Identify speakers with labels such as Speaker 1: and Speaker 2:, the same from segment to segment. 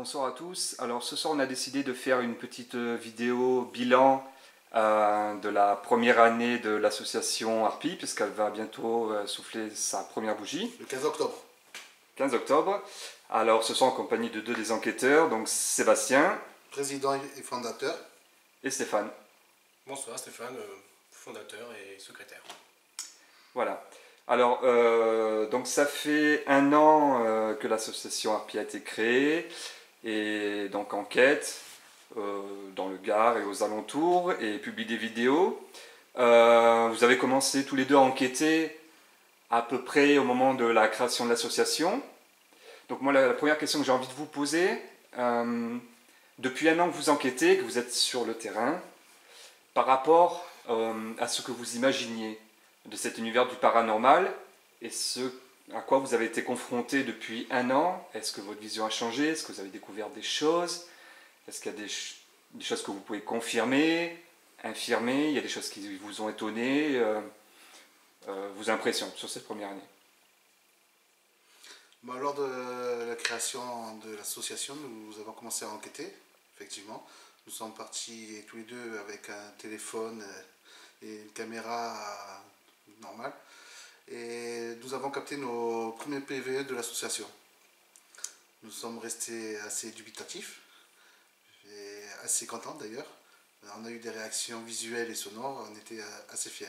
Speaker 1: Bonsoir à tous. Alors ce soir on a décidé de faire une petite vidéo bilan de la première année de l'association Harpie, puisqu'elle va bientôt souffler sa première bougie.
Speaker 2: Le 15 octobre.
Speaker 1: 15 octobre. Alors ce soir en compagnie de deux des enquêteurs, donc Sébastien.
Speaker 2: Président et fondateur.
Speaker 1: Et Stéphane.
Speaker 3: Bonsoir Stéphane, fondateur et secrétaire.
Speaker 1: Voilà. Alors, donc ça fait 1 an que l'association Harpie a été créée, et donc enquête dans le Gard et aux alentours, et publie des vidéos. Vous avez commencé tous les deux à enquêter à peu près au moment de la création de l'association. Donc moi, la première question que j'ai envie de vous poser, depuis 1 an que vous enquêtez, que vous êtes sur le terrain, par rapport à ce que vous imaginiez de cet univers du paranormal et ce à quoi vous avez été confronté depuis 1 an, est-ce que votre vision a changé? Est-ce que vous avez découvert des choses? Est-ce qu'il y a des choses que vous pouvez confirmer, infirmer? Il y a des choses qui vous ont étonné? Vos impressions sur cette première année?
Speaker 2: Lors de la création de l'association, nous avons commencé à enquêter, effectivement. Nous sommes partis tous les deux avec un téléphone et une caméra normale. Et nous avons capté nos premiers PVE de l'association. Nous sommes restés assez dubitatifs et assez contents d'ailleurs. On a eu des réactions visuelles et sonores, on était assez fiers.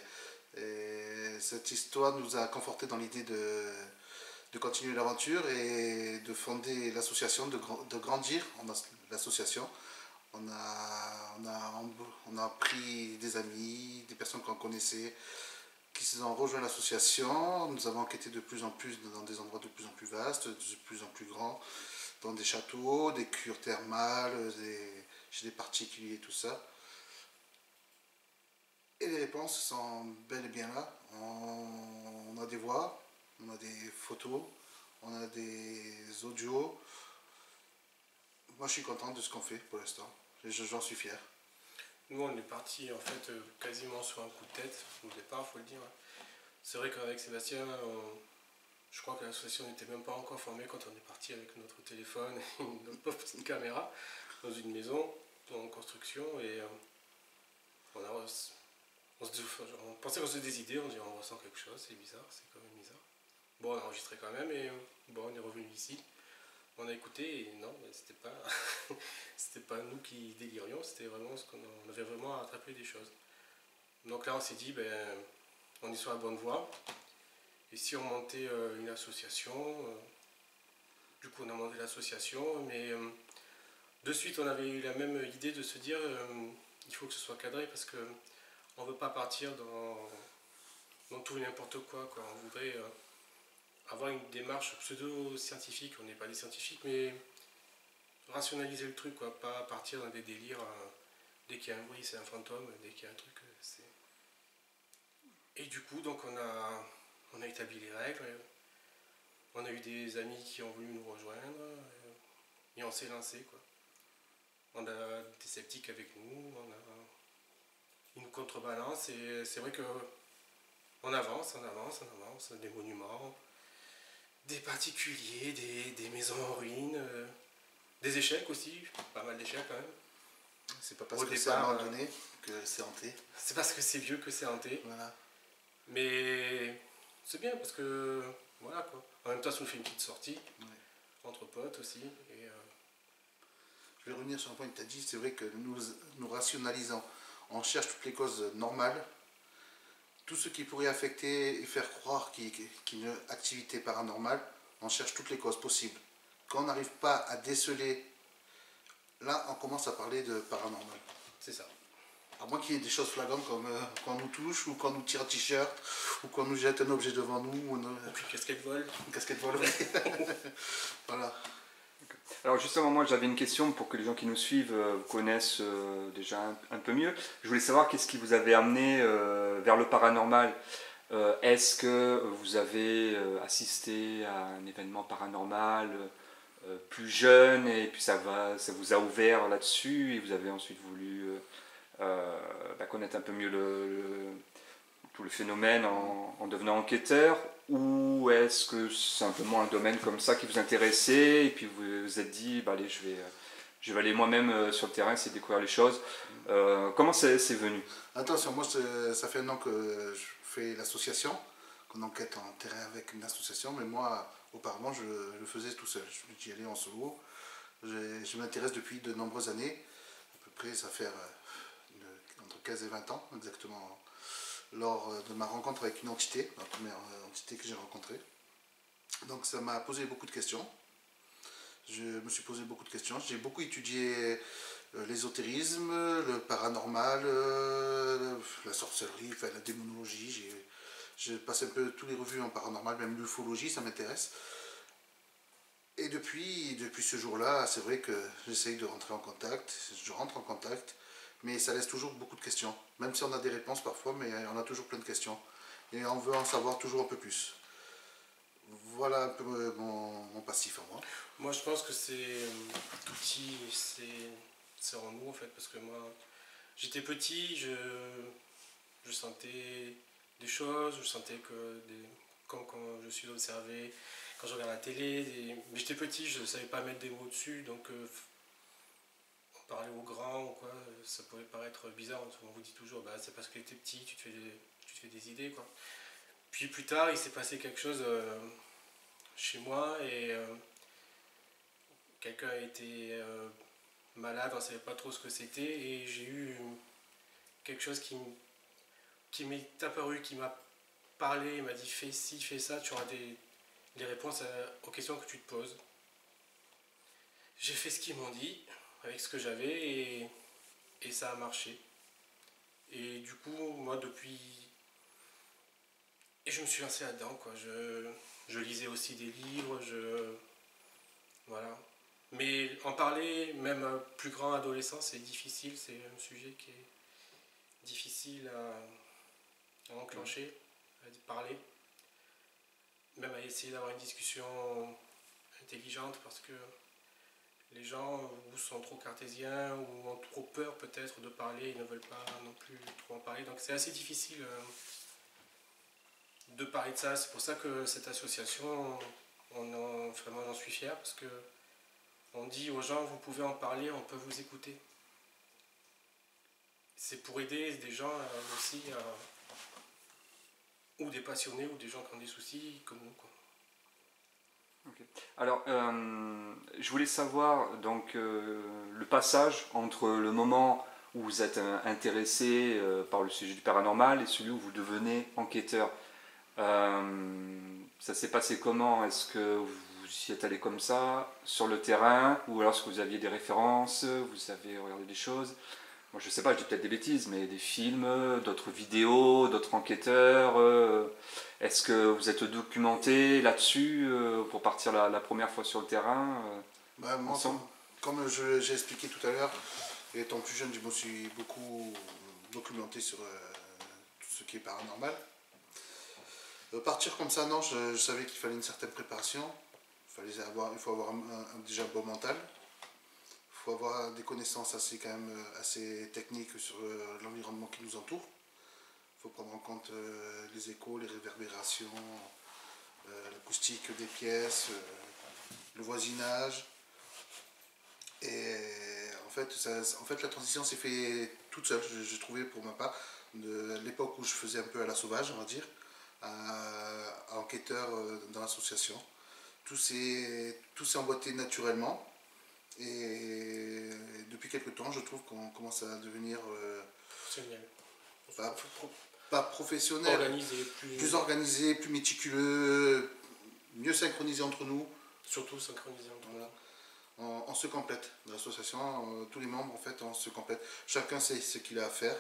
Speaker 2: Et cette histoire nous a confortés dans l'idée de continuer l'aventure et de fonder l'association, de grandir l'association. On a pris des amis, des personnes qu'on connaissait, qui se sont rejoints l'association. Nous avons enquêté de plus en plus dans des endroits de plus en plus vastes, de plus en plus grands, dans des châteaux, des cures thermales, chez des particuliers, tout ça. Et les réponses sont bel et bien là. On a des voix, on a des photos, on a des audios. Moi je suis content de ce qu'on fait pour l'instant. J'en suis fier.
Speaker 3: Nous on est parti en fait quasiment sur un coup de tête au départ, faut le dire. C'est vrai qu'avec Sébastien, je crois que l'association n'était même pas encore formée quand on est parti avec notre téléphone et notre pauvre petite caméra dans une maison en construction et on pensait qu'on se faisait des idées, on dit on ressent quelque chose, c'est bizarre, c'est quand même bizarre. Bon, on a enregistré quand même et bon, on est revenu ici. On a écouté et non, c'était pas, c'était pas nous qui délirions, c'était vraiment ce qu'on avait vraiment attrapé des choses. Donc là, on s'est dit, ben, on est sur la bonne voie. Et si on montait une association, du coup, on a monté l'association, mais de suite, on avait eu la même idée de se dire, il faut que ce soit cadré parce que on veut pas partir dans tout et n'importe quoi. On voudrait avoir une démarche pseudo-scientifique, on n'est pas des scientifiques, mais rationaliser le truc, quoi, pas partir dans des délires, dès qu'il y a un bruit c'est un fantôme, dès qu'il y a un truc c'est... Et du coup, donc on a établi les règles, on a eu des amis qui ont voulu nous rejoindre, et on s'est lancé, quoi. On a des sceptiques avec nous, ils nous contrebalancent, et c'est vrai que on avance, des monuments, des particuliers, des maisons en ruine, des échecs aussi, pas mal d'échecs quand même.
Speaker 2: C'est pas parce que c'est abandonné que c'est hanté.
Speaker 3: C'est parce que c'est vieux que c'est hanté.
Speaker 2: Voilà.
Speaker 3: Mais c'est bien parce que voilà quoi. En même temps, ça nous fait une petite sortie, entre potes aussi. Et
Speaker 2: je vais revenir sur un point que tu as dit, c'est vrai que nous rationalisons. On cherche toutes les causes normales. Tout ce qui pourrait affecter et faire croire qu'il y a une activité paranormale, on cherche toutes les causes possibles. Quand on n'arrive pas à déceler, là on commence à parler de paranormal.
Speaker 3: c'est ça.
Speaker 2: À moins qu'il y ait des choses flagrantes comme qu'on nous touche, ou qu'on nous tire un t-shirt, ou qu'on nous jette un objet devant nous. Ou
Speaker 3: puis une casquette vole.
Speaker 2: Une casquette vole, oui. Voilà.
Speaker 1: Alors justement, moi j'avais une question pour que les gens qui nous suivent vous connaissent déjà un peu mieux. Je voulais savoir qu'est-ce qui vous avait amené vers le paranormal. Est-ce que vous avez assisté à un événement paranormal plus jeune et puis ça vous a ouvert là-dessus et vous avez ensuite voulu connaître un peu mieux tout le phénomène en devenant enquêteur, ou est-ce que c'est simplement un domaine comme ça qui vous intéressait et puis vous vous êtes dit bah, allez, je vais aller moi-même sur le terrain essayer de découvrir les choses. Comment c'est venu?
Speaker 2: Attention, moi ça fait un an que je fais l'association, qu'on enquête en terrain avec une association, mais moi auparavant je le faisais tout seul, j'y allais en solo. Je m'intéresse depuis de nombreuses années, à peu près ça fait entre 15 et 20 ans exactement, lors de ma rencontre avec une entité, la première entité que j'ai rencontrée. Donc ça m'a posé beaucoup de questions. Je me suis posé beaucoup de questions. J'ai beaucoup étudié l'ésotérisme, le paranormal, la sorcellerie, enfin, la démonologie. J'ai passé un peu tous les revues en paranormal, même l'ufologie, ça m'intéresse. Et depuis ce jour-là, c'est vrai que j'essaye de rentrer en contact. Je rentre en contact, mais ça laisse toujours beaucoup de questions. Même si on a des réponses parfois, mais on a toujours plein de questions. Et on veut en savoir toujours un peu plus. Voilà un peu mon passif à moi.
Speaker 3: Moi, je pense que c'est tout petit, c'est en nous en fait, parce que moi, j'étais petit, je sentais des choses, je sentais que, comme quand je suis observé, quand je regarde la télé, mais j'étais petit, je ne savais pas mettre des mots dessus, donc parler aux grands ou quoi, ça pouvait paraître bizarre. On vous dit toujours, bah, c'est parce que tu étais petit, tu te fais des idées, quoi. Puis plus tard, il s'est passé quelque chose chez moi et quelqu'un a été malade, on ne savait pas trop ce que c'était et j'ai eu quelque chose qui m'est apparu, qui m'a parlé, il m'a dit fais ci, fais ça, tu auras des réponses aux questions que tu te poses. J'ai fait ce qu'ils m'ont dit avec ce que j'avais et ça a marché. Et du coup, moi depuis... Et je me suis lancé là-dedans, quoi. Je lisais aussi des livres, voilà. Mais en parler, même plus grand adolescent, c'est difficile, c'est un sujet qui est difficile à enclencher, à parler, même à essayer d'avoir une discussion intelligente parce que les gens ou sont trop cartésiens ou ont trop peur peut-être de parler, ils ne veulent pas non plus trop en parler. Donc c'est assez difficile de parler de ça. C'est pour ça que cette association, vraiment j'en suis fier parce que on dit aux gens vous pouvez en parler, on peut vous écouter. C'est pour aider des gens aussi, ou des passionnés ou des gens qui ont des soucis comme nous, quoi.
Speaker 1: Okay. Alors, je voulais savoir donc le passage entre le moment où vous êtes intéressé par le sujet du paranormal et celui où vous devenez enquêteur. Ça s'est passé comment? Est-ce que vous y êtes allé comme ça, sur le terrain, ou alors est-ce que vous aviez des références, vous avez regardé des choses? Moi, je sais pas, je dis peut-être des bêtises, mais des films, d'autres vidéos, d'autres enquêteurs. Est-ce que vous êtes documenté là-dessus pour partir la première fois sur le terrain
Speaker 2: Bah, moi,
Speaker 1: ensemble?
Speaker 2: comme j'ai expliqué tout à l'heure, étant plus jeune, je me suis beaucoup documenté sur tout ce qui est paranormal. Partir comme ça, non, je savais qu'il fallait une certaine préparation. Il faut avoir déjà un bon mental. Il faut avoir des connaissances quand même assez techniques sur l'environnement qui nous entoure. Il faut prendre en compte les échos, les réverbérations, l'acoustique des pièces, le voisinage. Et en fait la transition s'est faite toute seule, j'ai trouvé pour ma part, de l'époque où je faisais un peu à la sauvage, on va dire, à enquêteur dans l'association. Tout s'est emboîté naturellement. Et depuis quelques temps, je trouve qu'on commence à devenir pas professionnel,
Speaker 3: Organisé,
Speaker 2: plus organisé, plus méticuleux, mieux synchronisé entre nous.
Speaker 3: surtout synchronisé entre nous.
Speaker 2: Voilà. On se complète. Dans l'association, tous les membres, en fait, on se complète. Chacun sait ce qu'il a à faire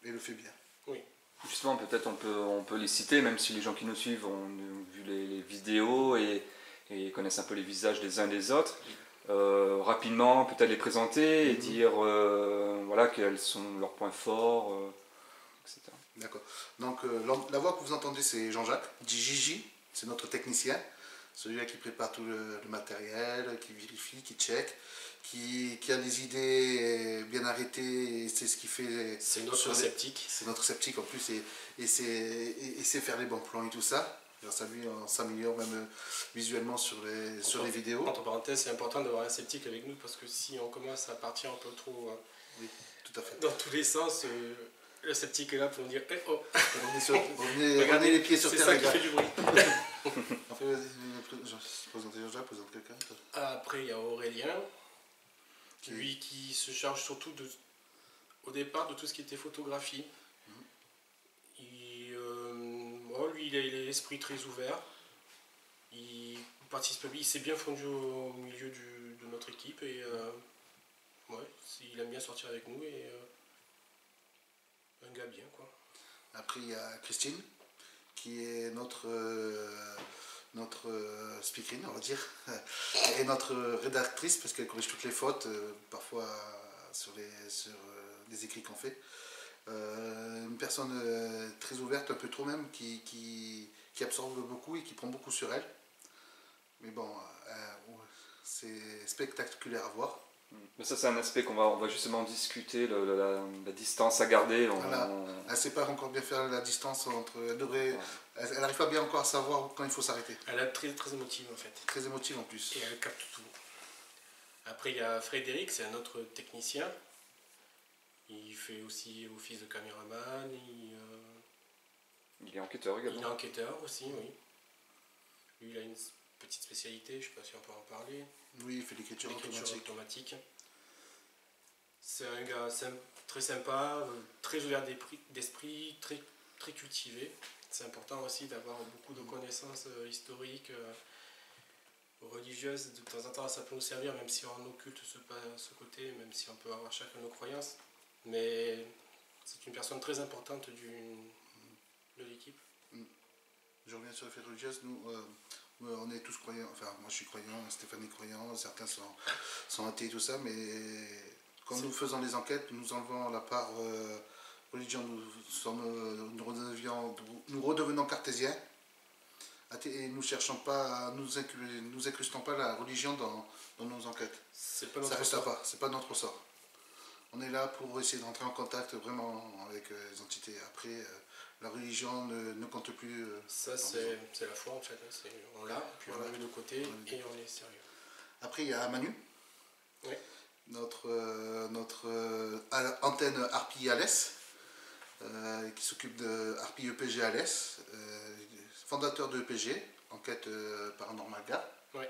Speaker 2: et le fait bien.
Speaker 3: Oui.
Speaker 1: Justement, peut-être on peut les citer, même si les gens qui nous suivent ont vu les vidéos et connaissent un peu les visages des uns des autres. Rapidement, peut-être les présenter et dire voilà, quels sont leurs points forts, etc.
Speaker 2: D'accord. Donc, la voix que vous entendez, c'est Jean-Jacques, dit Gigi, c'est notre technicien. celui-là qui prépare tout le matériel, qui vérifie, qui check, qui a les idées bien arrêtées, et c'est ce qui fait...
Speaker 3: C'est notre sceptique.
Speaker 2: C'est notre sceptique en plus, et c'est faire les bons plans et tout ça. Grâce à lui, on s'améliore même visuellement sur les vidéos.
Speaker 3: Entre parenthèses, c'est important d'avoir un sceptique avec nous, parce que si on commence à partir un peu trop
Speaker 2: Oui, tout à fait.
Speaker 3: dans tous les sens, le sceptique est là pour nous dire eh oh.
Speaker 2: Revenez les pieds sur terre.
Speaker 3: C'est ça qui fait du bruit.
Speaker 2: En fait, présente quelqu'un.
Speaker 3: Après, il y a Aurélien, lui qui se charge surtout au départ de tout ce qui était photographie. Lui, il a l'esprit très ouvert. Il participe, il s'est bien fondu au milieu de notre équipe et il aime bien sortir avec nous et un gars bien quoi.
Speaker 2: Après, il y a Christine qui est notre speakerine, on va dire, et notre rédactrice parce qu'elle corrige toutes les fautes, parfois sur les écrits qu'on fait. Une personne très ouverte, un peu trop même, qui absorbe beaucoup et qui prend beaucoup sur elle. Mais bon, c'est spectaculaire à voir.
Speaker 1: Mais ça, c'est un aspect on va justement discuter, la distance à garder.
Speaker 2: Voilà. Elle ne sait pas encore bien faire la distance entre... Elle n'arrive pas bien encore à savoir quand il faut s'arrêter.
Speaker 3: Elle est très, très émotive en fait.
Speaker 2: Très émotive en plus.
Speaker 3: Et elle capte tout. Après, il y a Frédéric, c'est un autre technicien. Il fait aussi office de caméraman.
Speaker 1: Il est enquêteur également.
Speaker 3: Il est enquêteur aussi, oui. Lui, il a une petite spécialité, je ne sais pas si on peut en parler.
Speaker 2: Oui, il fait l'écriture automatique.
Speaker 3: C'est un gars très sympa, très ouvert d'esprit, très, très cultivé. C'est important aussi d'avoir beaucoup de connaissances historiques, religieuses. De temps en temps, ça peut nous servir, même si on occulte ce côté, même si on peut avoir chacun nos croyances. Mais c'est une personne très importante de l'équipe.
Speaker 2: Je reviens sur les fêtes religieuses. Nous, on est tous croyants. Enfin, moi je suis croyant, Stéphane est croyant, certains sont athées et tout ça. Mais quand nous faisons les enquêtes, nous enlevons la part religion. Nous redevenons cartésiens. Et nous ne cherchons pas, nous incrustons pas la religion dans nos enquêtes. Ça reste pas, c'est pas notre sort. On est là pour essayer de rentrer en contact vraiment avec les entités. Après, la religion ne compte plus.
Speaker 3: Ça, c'est la foi en fait. On l'a, puis on la met de côté et on est sérieux.
Speaker 2: Après, il y a Manu,
Speaker 3: oui.
Speaker 2: notre antenne Harpy Alès, qui s'occupe de Harpy EPG Alès, fondateur de EPG, Enquête Paranormal Gars,
Speaker 3: oui.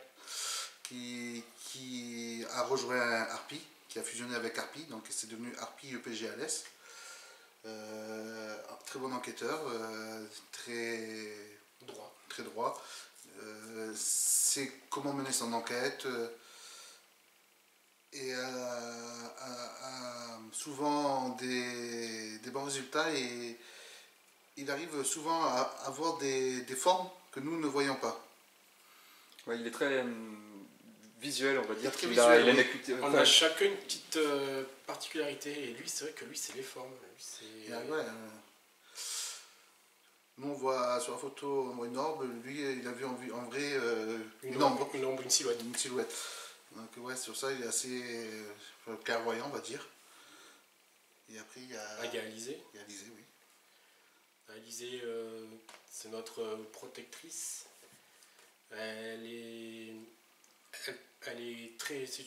Speaker 2: qui a rejoint Harpy, qui a fusionné avec Harpy, donc c'est devenu Harpy EPG Alès. Très bon enquêteur, très droit. C'est comment mener son enquête et souvent des bons résultats et il arrive souvent à avoir des formes que nous ne voyons pas.
Speaker 1: Ouais, il est très visuel, on va dire.
Speaker 3: On a chacun une petite particularité et lui, c'est vrai que lui, c'est les formes.
Speaker 2: Nous, on voit sur la photo une orbe, lui, il a vu en vrai
Speaker 3: une ombre, une silhouette.
Speaker 2: Une silhouette. Donc, ouais, sur ça, il est assez clairvoyant, on va dire. Et après, il y a.
Speaker 3: Il y a Alizé.
Speaker 2: Il y a Alizé, oui.
Speaker 3: Alizé, c'est notre protectrice. C'est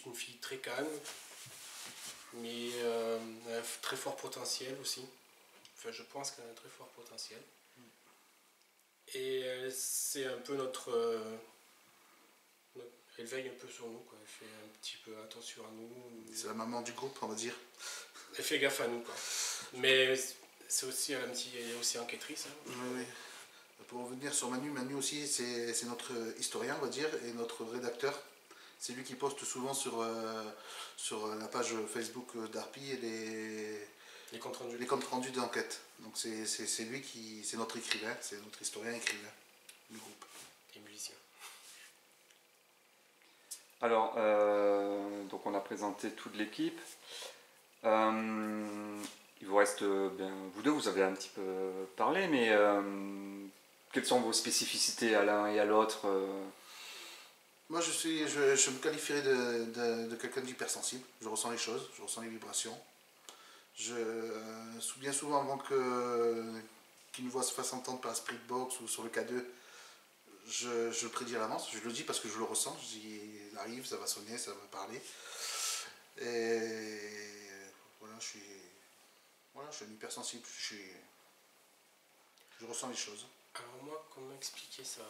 Speaker 3: une fille très calme, mais un très fort potentiel aussi. Enfin, je pense qu'elle a un très fort potentiel. Et c'est un peu elle veille un peu sur nous, quoi. Elle fait un petit peu attention à nous.
Speaker 2: C'est la maman du groupe, on va dire.
Speaker 3: Elle fait gaffe à nous, quoi. Mais c'est aussi elle est aussi enquêtrice. Hein.
Speaker 2: Oui. Pour revenir sur Manu aussi, c'est notre historien, on va dire, et notre rédacteur. C'est lui qui poste souvent sur la page Facebook d'Harpy les comptes rendus d'enquête. Donc c'est lui c'est notre écrivain, c'est notre historien écrivain du groupe.
Speaker 3: Et musicien.
Speaker 1: Alors, donc on a présenté toute l'équipe. Il vous reste, vous deux, vous avez un petit peu parlé, mais quelles sont vos spécificités à l'un et à l'autre
Speaker 2: Moi, je me qualifierais de quelqu'un d'hypersensible. Je ressens les choses, je ressens les vibrations. Bien souvent, avant qu'une voix se fasse entendre par la Spirit Box ou sur le K2, je le prédis à l'avance. Je le dis parce que je le ressens. Je dis, il arrive, ça va sonner, ça va parler. Et voilà, je suis un hypersensible. Je ressens les choses.
Speaker 3: Alors moi, comment expliquer ça?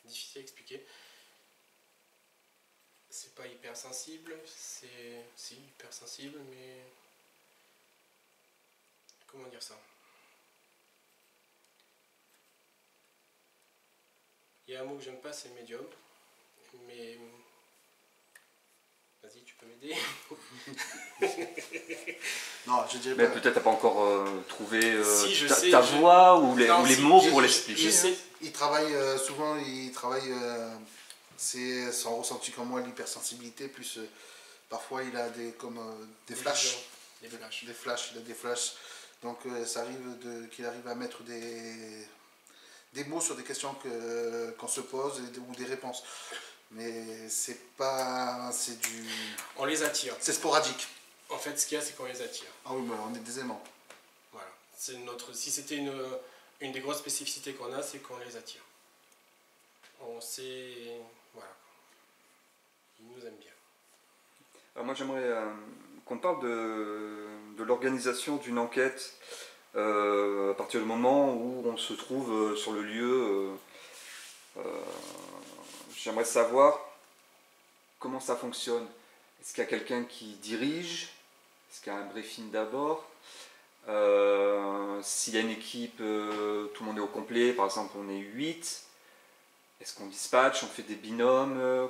Speaker 3: Difficile à expliquer. C'est pas hypersensible, c'est si hypersensible, mais comment dire ça? Il y a un mot que j'aime pas, c'est médium, mais vas-y, tu peux m'aider.
Speaker 2: Non, je dirais
Speaker 1: Mais
Speaker 2: pas.
Speaker 1: peut-être t'as pas encore trouvé
Speaker 3: Si, je
Speaker 1: ta,
Speaker 3: sais,
Speaker 1: ta
Speaker 3: je-
Speaker 1: voix ou les,
Speaker 3: Non,
Speaker 1: ou les
Speaker 3: si,
Speaker 1: mots
Speaker 3: je-
Speaker 1: pour
Speaker 3: je-
Speaker 1: l'expliquer.
Speaker 3: je sais.
Speaker 2: Il travaille souvent, c'est son ressenti comme moi, l'hypersensibilité, plus parfois il a des flashs.
Speaker 3: Des flashs.
Speaker 2: Des flashs, il a des flashs. Donc ça arrive qu'il arrive à mettre des mots sur des questions qu'on se pose ou des réponses. Mais c'est pas.
Speaker 3: On les attire.
Speaker 2: C'est sporadique.
Speaker 3: En fait, ce qu'il y a, c'est qu'on les attire.
Speaker 2: Ah oui, bah, on est des aimants.
Speaker 3: Voilà. Si c'était une des grosses spécificités qu'on a, c'est qu'on les attire. On sait. Voilà. Ils nous aiment bien.
Speaker 1: Alors moi j'aimerais qu'on parle de l'organisation d'une enquête à partir du moment où on se trouve sur le lieu. J'aimerais savoir comment ça fonctionne. Est-ce qu'il y a quelqu'un qui dirige? Est-ce qu'il y a un briefing d'abord? S'il y a une équipe, tout le monde est au complet, par exemple on est 8. Est-ce qu'on dispatche? On fait des binômes?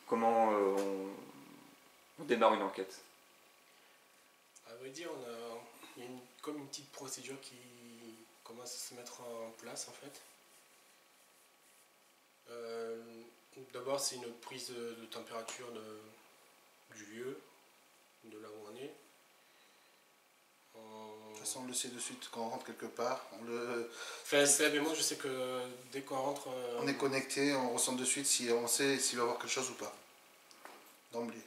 Speaker 1: Comment on démarre une enquête?
Speaker 3: À vrai dire, il y a comme une petite procédure qui commence à se mettre en place en fait. D'abord, c'est une prise de température du lieu, de là où on est.
Speaker 2: De toute façon, on le sait de suite quand on rentre quelque part.
Speaker 3: Enfin, mais moi, je sais que dès qu'on rentre.
Speaker 2: On est connecté, on ressent de suite si on sait s'il va y avoir quelque chose ou pas. D'emblée.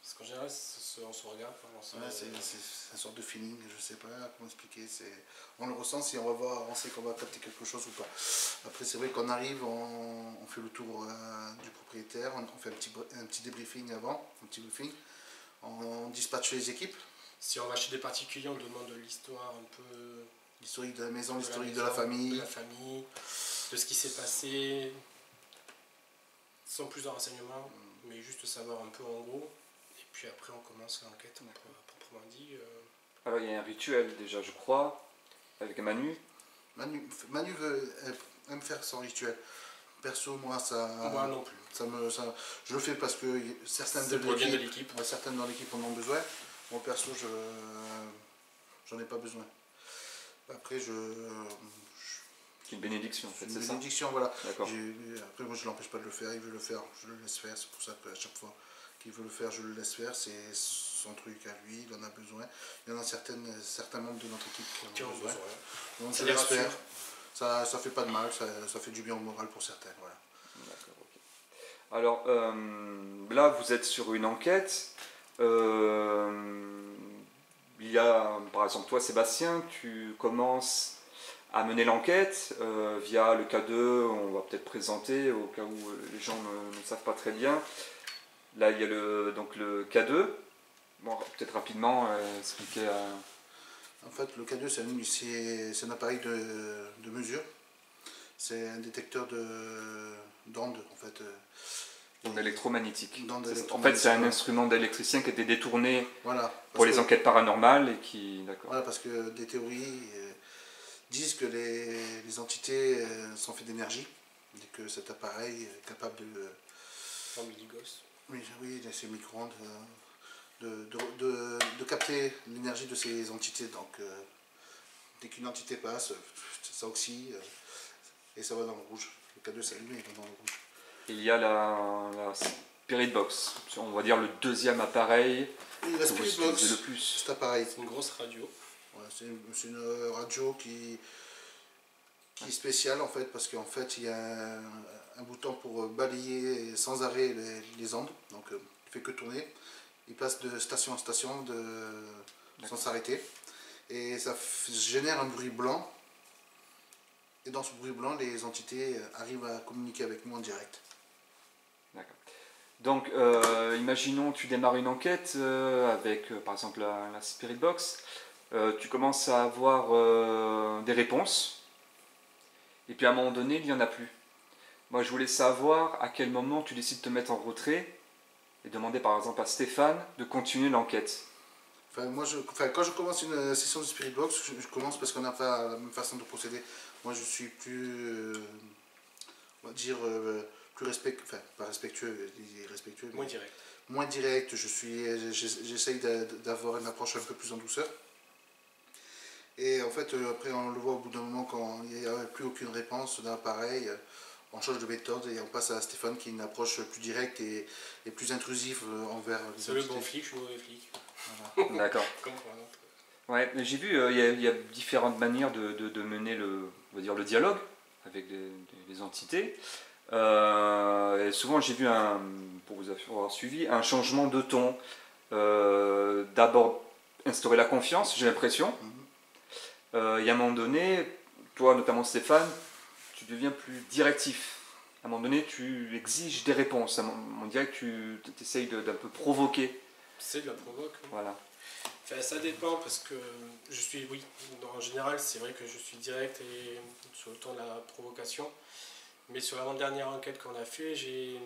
Speaker 3: Parce qu'en général, on se regarde.
Speaker 2: C'est une sorte de feeling, je sais pas comment expliquer. On le ressent si on va voir, on sait qu'on va capter quelque chose ou pas. Après, c'est vrai qu'on arrive, on fait le tour du propriétaire, on fait un petit débriefing avant, un petit briefing. On dispatche les équipes.
Speaker 3: Si on va chez des particuliers, on demande l'histoire un peu.
Speaker 2: L'historique de la maison, l'historique de la famille.
Speaker 3: De la famille, de ce qui s'est passé. Sans plus de renseignements, mais juste savoir un peu en gros. Et puis après, on commence l'enquête proprement dit.
Speaker 1: Alors il y a un rituel déjà, je crois, avec Manu.
Speaker 2: Manu aime faire son rituel. Perso, moi,
Speaker 3: Moi non plus.
Speaker 2: Je le fais parce que certaines
Speaker 3: C'est pour le bien de l'équipe.
Speaker 2: Certaines dans l'équipe en ont besoin. Moi, perso, j'en ai pas besoin. Après,
Speaker 1: C'est une bénédiction en fait, c'est ça?
Speaker 2: une bénédiction, voilà.
Speaker 1: D'accord.
Speaker 2: Après, moi, je l'empêche pas de le faire. Il veut le faire, je le laisse faire. C'est pour ça qu'à chaque fois qu'il veut le faire, je le laisse faire. C'est son truc à lui, il en a besoin. Il y en a certains membres de notre équipe qui en ont besoin. Donc, je laisse faire. Ça fait pas de mal, ça fait du bien au moral pour certains. Voilà.
Speaker 1: D'accord, ok. Alors là, vous êtes sur une enquête. Il y a, par exemple, toi, Sébastien, tu commences à mener l'enquête via le K2. On va peut-être présenter au cas où les gens ne savent pas très bien. Là, il y a donc le K2. Bon, peut-être rapidement expliquer à...
Speaker 2: En fait, le K2, c'est un appareil de mesure. C'est un détecteur d'ondes, en fait.
Speaker 1: D'ondes électromagnétiques. En fait,
Speaker 2: D'ondes
Speaker 1: c'est un instrument d'électricien qui a été détourné
Speaker 2: voilà,
Speaker 1: pour les enquêtes paranormales et qui... D'accord.
Speaker 2: Voilà, parce que des théories disent que les entités sont faites d'énergie et que cet appareil est capable de...
Speaker 3: En milligauss.
Speaker 2: Oui, ces micro-ondes, de capter l'énergie de ces entités. Donc, dès qu'une entité passe, ça oxyde et ça va dans le rouge. Le K2 s'allume et il va dans le rouge.
Speaker 1: Il y a la Spirit Box, on va dire le deuxième appareil
Speaker 2: Oui, la
Speaker 1: que vous
Speaker 2: Spirit
Speaker 1: utilisez
Speaker 2: Box,
Speaker 1: le plus.
Speaker 2: cet appareil.
Speaker 3: C'est une grosse radio.
Speaker 2: Ouais, c'est une radio qui qui est spécial en fait, parce qu'en fait il y a un bouton pour balayer sans arrêt les ondes, donc il fait que tourner. Il passe de station en station sans s'arrêter. Et ça génère un bruit blanc. Et dans ce bruit blanc, les entités arrivent à communiquer avec nous en direct.
Speaker 1: D'accord. Donc, imaginons tu démarres une enquête avec, par exemple, la Spirit Box. Tu commences à avoir des réponses. Et puis à un moment donné, il n'y en a plus. Moi, je voulais savoir à quel moment tu décides de te mettre en retrait et demander par exemple à Stéphane de continuer l'enquête.
Speaker 2: Quand je commence une session de Spirit Box, je commence parce qu'on n'a pas la même façon de procéder. Moi, je suis plus, on va dire, plus pas respectueux, respectueux,
Speaker 3: Moins direct.
Speaker 2: moins direct. J'essaye d'avoir une approche un peu plus en douceur. Et en fait, après, on le voit au bout d'un moment, quand il n'y a plus aucune réponse, là, pareil, on change de méthode et on passe à Stéphane qui a une approche plus directe et plus intrusive envers les
Speaker 3: C'est le
Speaker 2: entités.
Speaker 3: bon flic, je suis le mauvais flic.
Speaker 1: Voilà. D'accord.
Speaker 3: Comme pour un autre.
Speaker 1: Ouais, mais j'ai vu, il y a différentes manières de mener on va dire, le dialogue avec les entités. Et souvent, j'ai vu, pour vous avoir suivi, un changement de ton. D'abord, instaurer la confiance, j'ai l'impression. Et à un moment donné, toi, notamment Stéphane, tu deviens plus directif. À un moment donné, tu exiges des réponses. On dirait que tu essayes d'un peu provoquer.
Speaker 3: C'est de la provoque.
Speaker 1: Voilà.
Speaker 3: Enfin, ça dépend parce que oui, en général, c'est vrai que je suis direct et sur le ton de la provocation. Mais sur l'avant-dernière enquête qu'on a fait, j'ai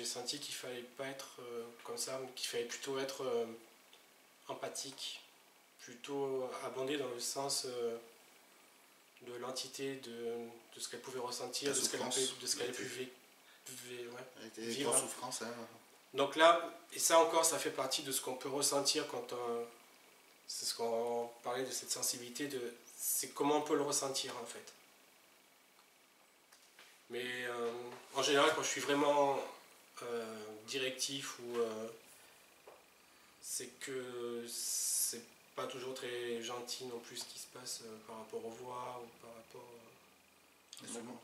Speaker 3: senti qu'il fallait pas être comme ça, mais qu'il fallait plutôt être empathique, plutôt abondé dans le sens de l'entité, de ce qu'elle pouvait ressentir, de ce qu'elle a pu vivre.
Speaker 2: En souffrance, hein.
Speaker 3: Donc là, et ça encore, ça fait partie de ce qu'on peut ressentir quand c'est ce qu'on parlait de cette sensibilité, c'est comment on peut le ressentir en fait. Mais en général, quand je suis vraiment directif c'est que c'est pas toujours très gentil non plus ce qui se passe par rapport aux voix ou par rapport.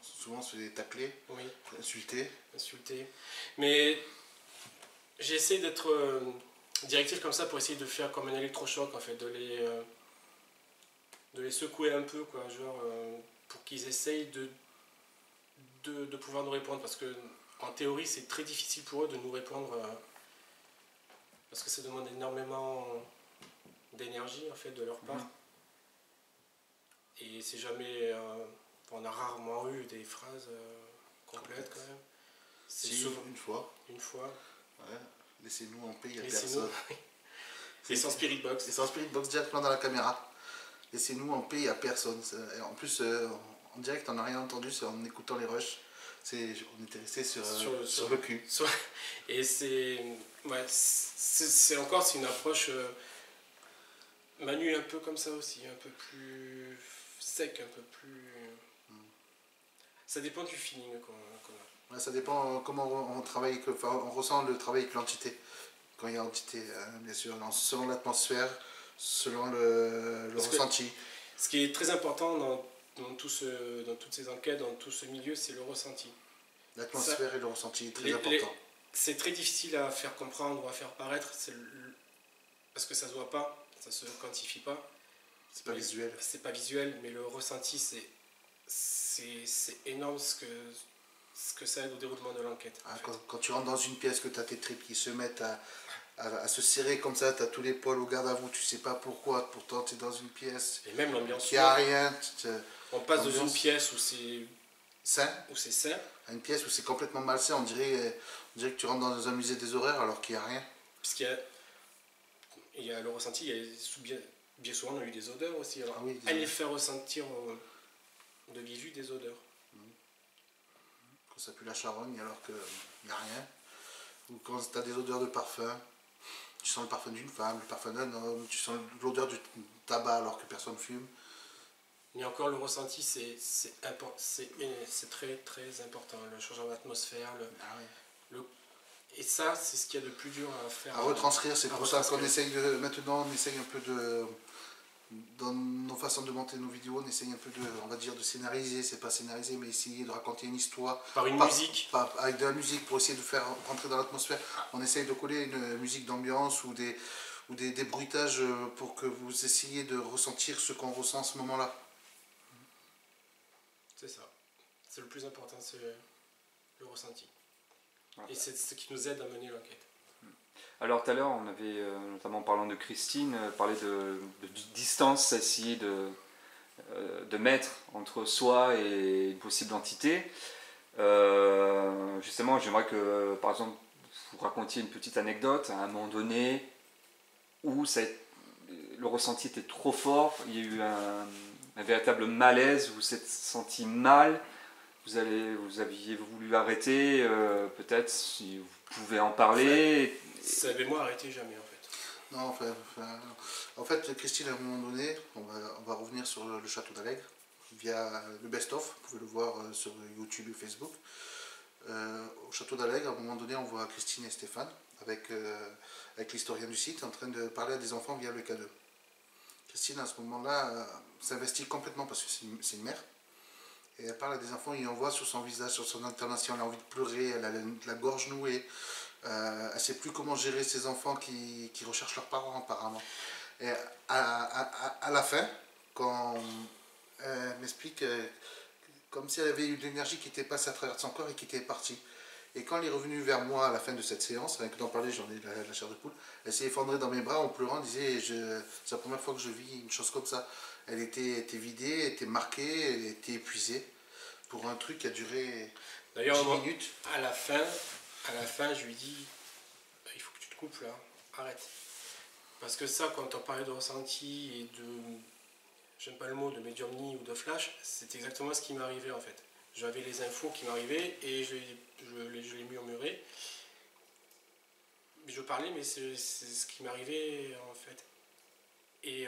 Speaker 2: Souvent, c'est tacler,
Speaker 3: Oui.
Speaker 2: insulter.
Speaker 3: Mais j'essaie d'être directif comme ça pour essayer de faire comme un électrochoc en fait, de les secouer un peu, quoi, genre pour qu'ils essayent de pouvoir nous répondre, parce que en théorie c'est très difficile pour eux de nous répondre parce que ça demande énormément d'énergie en fait de leur part. Et c'est jamais on a rarement eu des phrases complètes quand même. C'est souvent une fois.
Speaker 2: Ouais. Laissez-nous en paix, il n'y a personne.
Speaker 3: Et sans Spirit Box.
Speaker 2: Et sans Spirit Box directement dans la caméra. Laissez-nous en paix, il n'y a personne. Et en plus, en direct, on n'a rien entendu, c'est en écoutant les rushs. On était resté sur le cul.
Speaker 3: Et c'est une approche Manu un peu comme ça aussi, un peu plus sec, un peu plus. Ça dépend du feeling qu'on a.
Speaker 2: Ouais, ça dépend comment on travaille, on ressent le travail avec l'entité. Quand il y a entité, bien sûr, selon l'atmosphère, selon le ressenti.
Speaker 3: Ce qui est très important dans toutes ces enquêtes, dans tout ce milieu, c'est le ressenti.
Speaker 2: L'atmosphère et le ressenti est très important.
Speaker 3: C'est très difficile à faire comprendre ou à faire paraître, parce que ça se voit pas, ça se quantifie pas.
Speaker 2: C'est pas visuel.
Speaker 3: C'est pas visuel, mais le ressenti, c'est énorme ce que ça aide au déroulement de l'enquête.
Speaker 2: Quand tu rentres dans une pièce, que tu as tes tripes qui se mettent à se serrer comme ça, tu as tous les poils au garde à vous, tu sais pas pourquoi, pourtant tu es dans une pièce.
Speaker 3: Et même l'ambiance.
Speaker 2: Il n'y a rien.
Speaker 3: On passe dans une pièce où c'est
Speaker 2: sain. À une pièce où c'est complètement malsain, on dirait que tu rentres dans un musée des horreurs alors qu'il n'y a rien.
Speaker 3: Puisqu'il y a le ressenti, bien souvent on a eu des odeurs aussi. Alors, elle les fait ressentir de visu des odeurs.
Speaker 2: Quand ça pue la charogne alors qu'il n'y a rien. Ou quand tu as des odeurs de parfum, tu sens le parfum d'une femme, le parfum d'un homme, tu sens l'odeur du tabac alors que personne fume.
Speaker 3: Mais encore le ressenti, c'est très très important. Le changement d'atmosphère, et ça, c'est ce qu'il y a de plus dur à faire.
Speaker 2: À retranscrire, c'est pour ça qu'on essaye maintenant, on essaye un peu dans nos façons de monter nos vidéos, on essaye un peu de, on va dire, de scénariser, c'est pas scénariser, mais essayer de raconter une histoire.
Speaker 3: Par une musique.
Speaker 2: Avec de la musique pour essayer de faire rentrer dans l'atmosphère. On essaye de coller une musique d'ambiance ou des bruitages pour que vous essayiez de ressentir ce qu'on ressent à ce moment-là.
Speaker 3: C'est ça. C'est le plus important, c'est le ressenti.
Speaker 1: Ouais.
Speaker 3: Et c'est ce qui nous aide à mener l'enquête.
Speaker 1: Alors tout à l'heure, on avait, notamment en parlant de Christine, parlé de distance à essayer de mettre entre soi et une possible entité. Justement, j'aimerais que, par exemple, vous racontiez une petite anecdote à un moment donné où le ressenti était trop fort, il y a eu un véritable malaise, vous vous êtes senti mal, vous aviez voulu arrêter, peut-être si vous pouvez en parler.
Speaker 3: Ça avait moi arrêté jamais en fait.
Speaker 2: Non, en fait, Christine, à un moment donné, on va revenir sur le château d'Allègre via le best-of, vous pouvez le voir sur YouTube et Facebook. Au château d'Allègre, à un moment donné, on voit Christine et Stéphane avec l'historien du site en train de parler à des enfants via le K2. Christine, à ce moment-là, s'investit complètement parce que c'est une mère. Et elle parle à des enfants et on voit sur son visage, sur son intonation, elle a envie de pleurer, elle a la gorge nouée. Elle ne sait plus comment gérer ces enfants qui recherchent leurs parents apparemment. Et à la fin, quand elle m'explique comme si elle avait eu de l'énergie qui était passée à travers son corps et qui était partie. Et quand elle est revenue vers moi à la fin de cette séance, avec d'en parler, j'en ai la chair de poule, elle s'est effondrée dans mes bras en pleurant, elle disait c'est la première fois que je vis une chose comme ça. Elle était vidée, elle était marquée, elle était épuisée pour un truc qui a duré 10 minutes.
Speaker 3: À la fin, je lui dis il faut que tu te coupes là, arrête. Parce que ça, quand on parlait de ressenti et de, j'aime pas le mot, de médiumnie ou de flash, c'est exactement ce qui m'arrivait en fait. J'avais les infos qui m'arrivaient et je les murmurais. Je parlais, mais c'est ce qui m'arrivait en fait. Et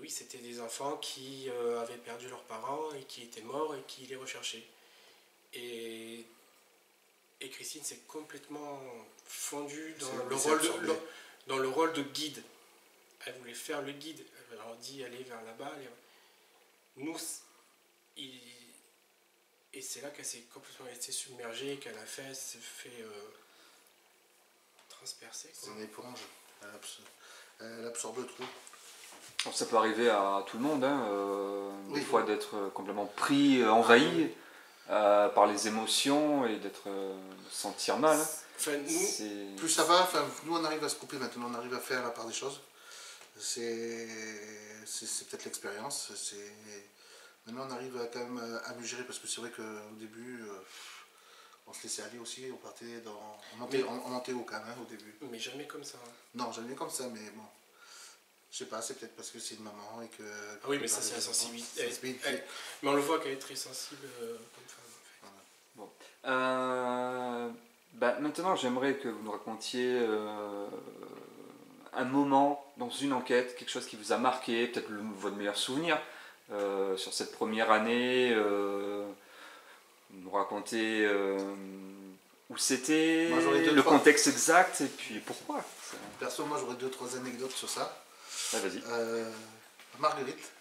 Speaker 3: oui, c'était des enfants qui avaient perdu leurs parents et qui étaient morts et qui les recherchaient. Et Christine s'est complètement fondue dans le rôle de guide. Elle voulait faire le guide. Elle leur dit aller vers là-bas. Et c'est là qu'elle s'est complètement restée submergée, qu'elle s'est fait transpercer.
Speaker 2: C'est une éponge. Elle absorbe tout.
Speaker 1: Alors, ça peut arriver à tout le monde, hein,
Speaker 2: oui,
Speaker 1: des fois d'être complètement pris, envahi par les émotions et de se sentir mal.
Speaker 2: Enfin, plus ça va, nous on arrive à se couper maintenant, on arrive à faire la part des choses. C'est peut-être l'expérience. Maintenant on arrive quand même à mieux gérer parce que c'est vrai qu'au début on se laissait aller aussi, on montait haut quand même au début.
Speaker 3: Mais jamais comme ça.
Speaker 2: Non, jamais comme ça, mais bon. Je sais pas, c'est peut-être parce que c'est une maman et que...
Speaker 3: Ah oui, mais ça c'est la sensibilité. Mais on le voit qu'elle est très sensible comme femme. En fait.
Speaker 1: Bon. Maintenant, j'aimerais que vous nous racontiez un moment dans une enquête, quelque chose qui vous a marqué, peut-être votre meilleur souvenir sur cette première année. Nous raconter où c'était, le contexte exact et puis pourquoi.
Speaker 2: Perso, moi j'aurais 2-3 anecdotes sur ça.
Speaker 1: Ah, vas-y.
Speaker 2: Marguerite,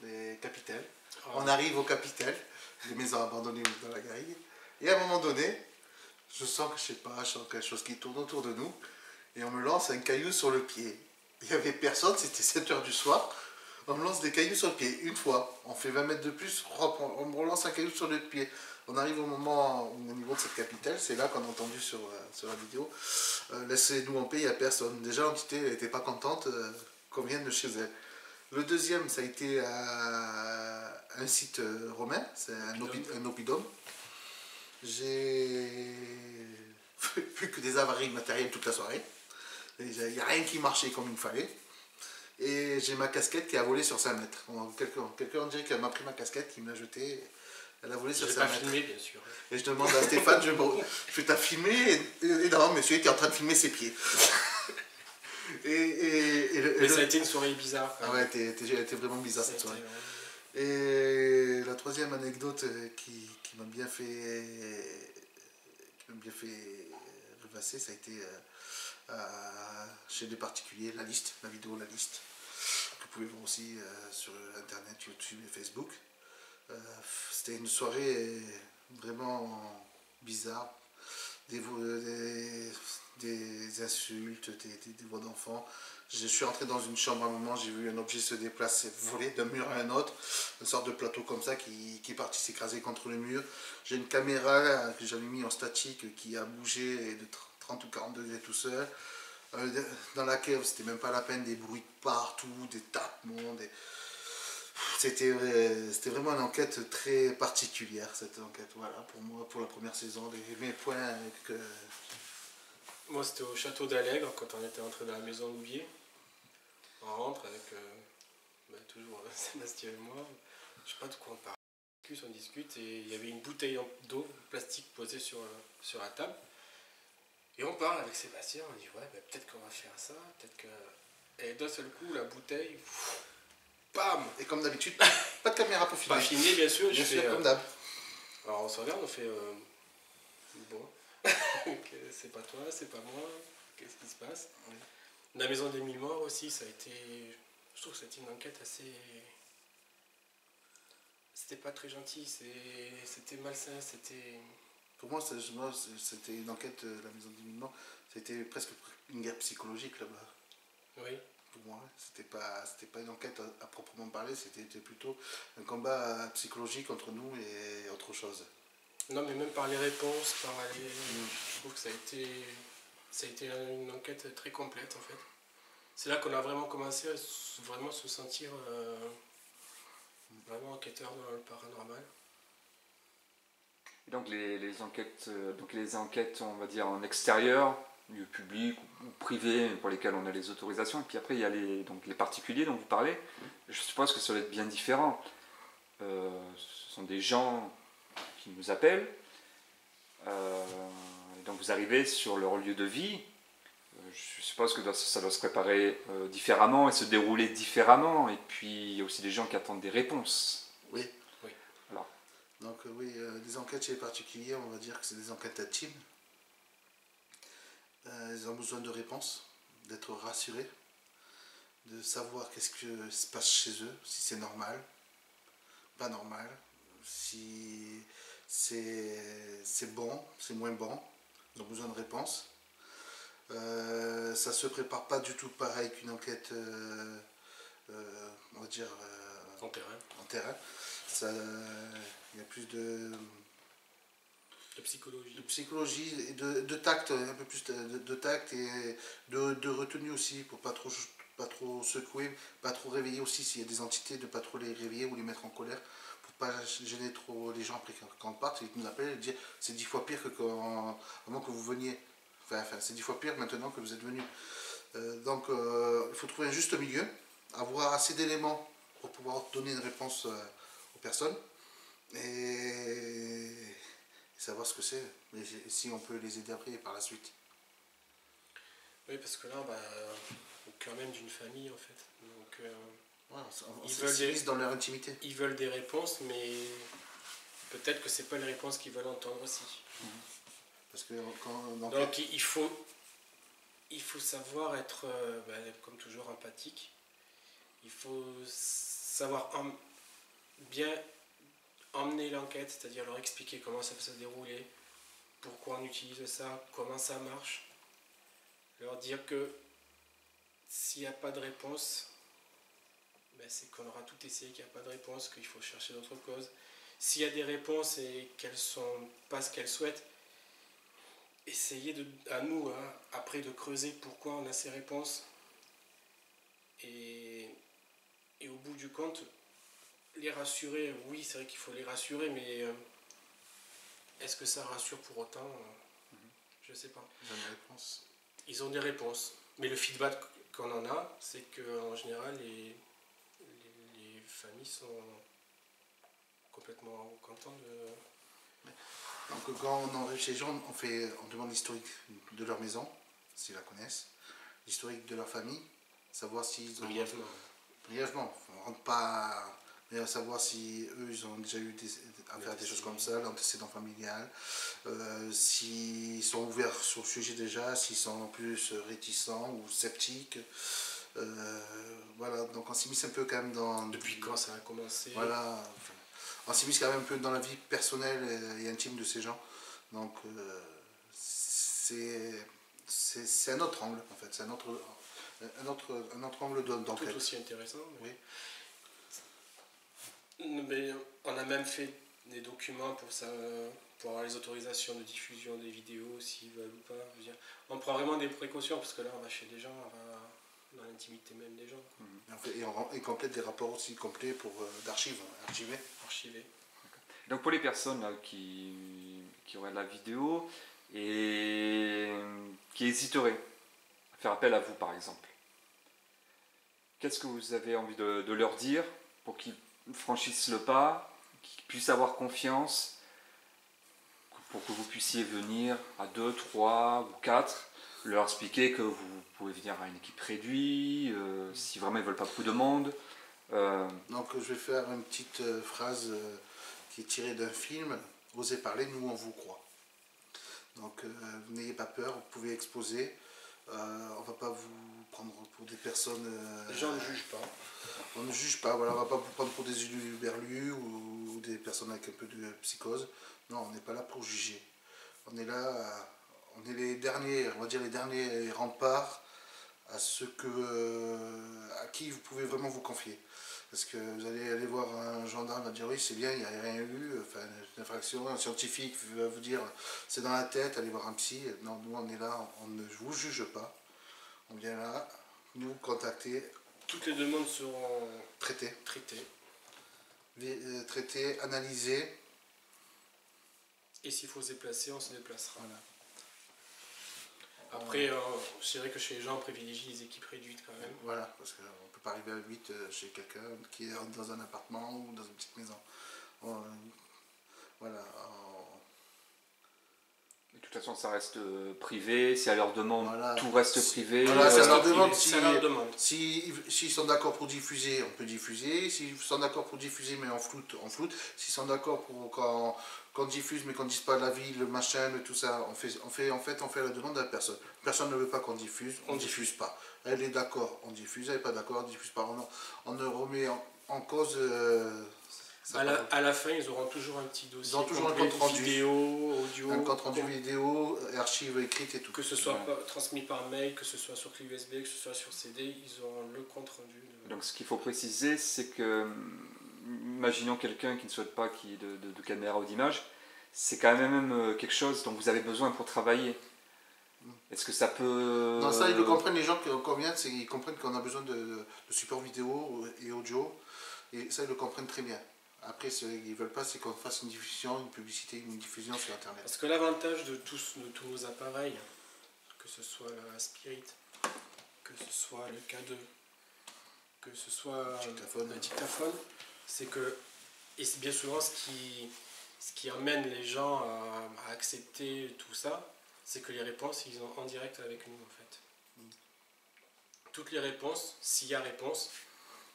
Speaker 2: les Capitels. On arrive au Capitel, les maisons abandonnées dans la garrigue. Et à un moment donné, je sens quelque chose qui tourne autour de nous. Et on me lance un caillou sur le pied. Il n'y avait personne, c'était 7h du soir. On me lance des cailloux sur le pied. Une fois, on fait 20 mètres de plus, on me relance un caillou sur le pied. On arrive au niveau de cette capitale, c'est là qu'on a entendu sur la vidéo. Laissez-nous en paix, il n'y a personne. Déjà, l'entité n'était pas contente qu'on vienne de chez elle. Le deuxième, ça a été un site romain, c'est un oppidum. J'ai plus que des avaries matérielles toute la soirée. Il n'y a rien qui marchait comme il fallait. Et j'ai ma casquette qui a volé sur 5 mètres. Quelqu'un on dirait qu'elle m'a pris ma casquette, il me l'a jetée. Elle a volé sur 5 mètres. Je
Speaker 3: filmé, bien sûr.
Speaker 2: Et je demande à Stéphane, je t'ai filmé et non, monsieur était en train de filmer ses pieds.
Speaker 3: Mais ça a été une soirée bizarre.
Speaker 2: Ah ouais, elle était vraiment bizarre cette soirée. Et la troisième anecdote qui m'a bien fait rêvasser, ça a été chez des particuliers, la vidéo La Liste. vous pouvez voir aussi sur Internet, YouTube et Facebook. C'était une soirée vraiment bizarre. Des insultes, des voix d'enfants. Je suis entré dans une chambre à un moment, j'ai vu un objet se déplacer, voler d'un mur à un autre, une sorte de plateau comme ça qui est parti s'écraser contre le mur. J'ai une caméra que j'avais mis en statique qui a bougé de 30 ou 40 degrés tout seul. Dans la cave, c'était même pas la peine, des bruits de partout, des tapements, C'était vraiment une enquête très particulière, cette enquête. Voilà, pour moi, pour la première saison, mes points que...
Speaker 3: Moi, c'était au château d'Allègre, quand on était entré dans la maison Louvier. On rentre avec toujours Sébastien et moi. Je sais pas de quoi on parle. On discute et il y avait une bouteille d'eau plastique posée sur la table. Et on parle avec Sébastien, on dit ouais, peut-être qu'on va faire ça, peut-être que... Et d'un seul coup, la bouteille, bam.
Speaker 2: Et comme d'habitude, pas de caméra pour filmer.
Speaker 3: Pas filmé, bien sûr.
Speaker 2: Bien sûr, comme d'hab.
Speaker 3: Alors on se regarde, on fait bon, c'est pas toi, c'est pas moi, qu'est-ce qui se passe? Oui. La maison des 1000 morts aussi, ça a été... Je trouve que c'était une enquête assez... C'était pas très gentil, c'était malsain, c'était...
Speaker 2: Pour moi, c'était une enquête, la maison des 1000 morts, c'était presque une guerre psychologique là-bas.
Speaker 3: Oui.
Speaker 2: Pour moi, c'était pas une enquête à proprement parler, c'était plutôt un combat psychologique entre nous et autre chose.
Speaker 3: Non, mais même par les réponses, je trouve que ça a été une enquête très complète en fait. C'est là qu'on a vraiment commencé à vraiment se sentir vraiment enquêteur dans le paranormal.
Speaker 1: Et donc les enquêtes, on va dire en extérieur, lieu public ou privé pour lesquels on a les autorisations, et puis après il y a les particuliers dont vous parlez. Je suppose que ça va être bien différent. Ce sont des gens qui nous appellent, et donc vous arrivez sur leur lieu de vie. Je suppose que ça doit se préparer différemment et se dérouler différemment, et puis il y a aussi des gens qui attendent des réponses.
Speaker 2: Oui.
Speaker 1: Alors.
Speaker 2: Donc oui, les enquêtes chez les particuliers, on va dire que c'est des enquêtes intimes. Ils ont besoin de réponses, d'être rassurés, de savoir qu'est-ce que se passe chez eux, si c'est normal, pas normal, si c'est bon, c'est moins bon. Ils ont besoin de réponses. Ça se prépare pas du tout pareil qu'une enquête, on va dire,
Speaker 3: en terrain.
Speaker 2: Il y a plus de
Speaker 3: psychologie
Speaker 2: et de tact, un peu plus de tact et de retenue aussi, pour pas trop secouer, pas trop réveiller aussi s'il y a des entités, de pas trop les réveiller ou les mettre en colère, pour pas gêner trop les gens après quand ils partent. Ils nous appellent et disent c'est 10 fois pire que avant que vous veniez. Enfin, c'est 10 fois pire maintenant que vous êtes venu. Donc il faut trouver un juste milieu, avoir assez d'éléments pour pouvoir donner une réponse aux personnes et savoir ce que c'est, et si on peut les aider après par la suite.
Speaker 3: Oui, parce que là, au cœur même d'une famille en fait. Donc,
Speaker 2: ils veulent dans leur intimité.
Speaker 3: Ils veulent des réponses, mais peut-être que c'est pas les réponses qu'ils veulent entendre aussi.
Speaker 2: Parce que
Speaker 3: donc il faut savoir être, comme toujours, empathique. Il faut savoir bien emmener l'enquête, c'est-à-dire leur expliquer comment ça peut se dérouler, pourquoi on utilise ça, comment ça marche. Leur dire que s'il n'y a pas de réponse, c'est qu'on aura tout essayé, qu'il n'y a pas de réponse, qu'il faut chercher d'autres causes. S'il y a des réponses et qu'elles ne sont pas ce qu'elles souhaitent, essayer à nous, après, de creuser pourquoi on a ces réponses. Et au bout du compte, les rassurer, oui, c'est vrai qu'il faut les rassurer, mais est-ce que ça rassure pour autant? Je ne sais pas.
Speaker 2: Ils ont des réponses.
Speaker 3: Ils ont des réponses. Mais le feedback qu'on en a, c'est qu'en général, les familles sont complètement contentes de...
Speaker 2: Donc quand on arrive chez les gens, on demande l'historique de leur maison, s'ils la connaissent, l'historique de leur famille, savoir s'ils ont... Brièvement, on ne rentre pas... Mais à savoir si eux, ils ont déjà eu à faire des choses comme ça, l'antécédent familial, s'ils sont ouverts sur le sujet déjà, s'ils sont plus réticents ou sceptiques, Voilà, donc on s'immisce un peu quand même dans...
Speaker 3: Depuis quand ça a commencé?
Speaker 2: Voilà, enfin, on s'immisce quand même un peu dans la vie personnelle et intime de ces gens. Donc c'est un autre angle en fait, c'est un autre angle d'enquête.
Speaker 3: Tout aussi intéressant.
Speaker 2: Oui.
Speaker 3: Mais on a même fait des documents pour ça, pour avoir les autorisations de diffusion des vidéos, s'ils veulent ou pas. Je veux dire, on prend vraiment des précautions parce que là, on va chez des gens, on va dans l'intimité même des gens.
Speaker 2: Et complète des rapports aussi complets pour d'archives,
Speaker 3: Archiver.
Speaker 1: Donc pour les personnes là, qui auraient la vidéo et qui hésiteraient à faire appel à vous par exemple, qu'est-ce que vous avez envie de leur dire pour qu'ils franchissent le pas, qu'ils puissent avoir confiance, pour que vous puissiez venir à 2, 3 ou 4, leur expliquer que vous pouvez venir à une équipe réduite, si vraiment ils ne veulent pas beaucoup de monde.
Speaker 2: Donc je vais faire une petite phrase qui est tirée d'un film, Osez parler, nous on vous croit. Donc n'ayez pas peur, vous pouvez exposer, on ne va pas vous prendre pour des personnes...
Speaker 3: Les gens ne jugent pas.
Speaker 2: On ne juge pas, voilà, on ne va pas vous prendre pour des huluberlus ou des personnes avec un peu de psychose. Non, on n'est pas là pour juger. On est là, on est les derniers, on va dire les derniers remparts à à qui vous pouvez vraiment vous confier. Parce que vous allez aller voir un gendarme, va dire oui c'est bien, il n'y a rien eu, enfin une infraction, un scientifique va vous dire c'est dans la tête, allez voir un psy. Non, nous on est là, on ne vous juge pas. On vient là, nous contacter.
Speaker 3: Toutes les demandes seront
Speaker 2: traitées, analysées.
Speaker 3: Et s'il faut se déplacer, on se déplacera.
Speaker 2: Voilà.
Speaker 3: Après, c'est vrai que chez les gens, on privilégie les équipes réduites quand même.
Speaker 2: Voilà, parce qu'on ne peut pas arriver à 8 chez quelqu'un qui est dans un appartement ou dans une petite maison. Voilà.
Speaker 1: De toute façon, ça reste privé. Si à leur demande,
Speaker 2: Voilà.
Speaker 1: tout reste privé.
Speaker 2: Voilà, ça leur demande.
Speaker 3: S'ils
Speaker 2: sont d'accord pour diffuser, on peut diffuser. S'ils sont d'accord pour diffuser, mais on floute, on floute. S'ils sont d'accord pour qu'on diffuse, mais qu'on ne dise pas la ville, le machin, tout ça, on fait la demande à la personne. Personne ne veut pas qu'on diffuse, on ne diffuse pas. Elle est d'accord, on diffuse. Elle n'est pas d'accord, on ne diffuse pas. On ne remet en cause...
Speaker 3: à la fin, ils auront toujours un petit dossier.
Speaker 2: Ils auront toujours un compte rendu.
Speaker 3: Vidéo, audio.
Speaker 2: Un compte rendu vidéo, archives écrites et tout.
Speaker 3: Que ce soit transmis par mail, que ce soit sur clé USB, que ce soit sur CD, ils auront le compte rendu.
Speaker 1: Donc ce qu'il faut préciser, c'est que, imaginons quelqu'un qui ne souhaite pas qu'il y ait de caméra ou d'image, c'est quand même quelque chose dont vous avez besoin pour travailler. Est-ce que ça peut...
Speaker 2: Non, ça ils le comprennent, les gens qui conviennent, ils comprennent qu'on a besoin de support vidéo et audio, et ça ils le comprennent très bien. Après, ce qu'ils ne veulent pas, c'est qu'on fasse une diffusion, une publicité, une diffusion sur Internet.
Speaker 3: Parce que l'avantage de tous nos appareils, que ce soit la Spirit, que ce soit le K2, que ce soit le dictaphone, c'est que, et c'est bien souvent ce qui amène les gens à accepter tout ça, c'est que les réponses, ils ont en direct avec nous en fait. Toutes les réponses, s'il y a réponse,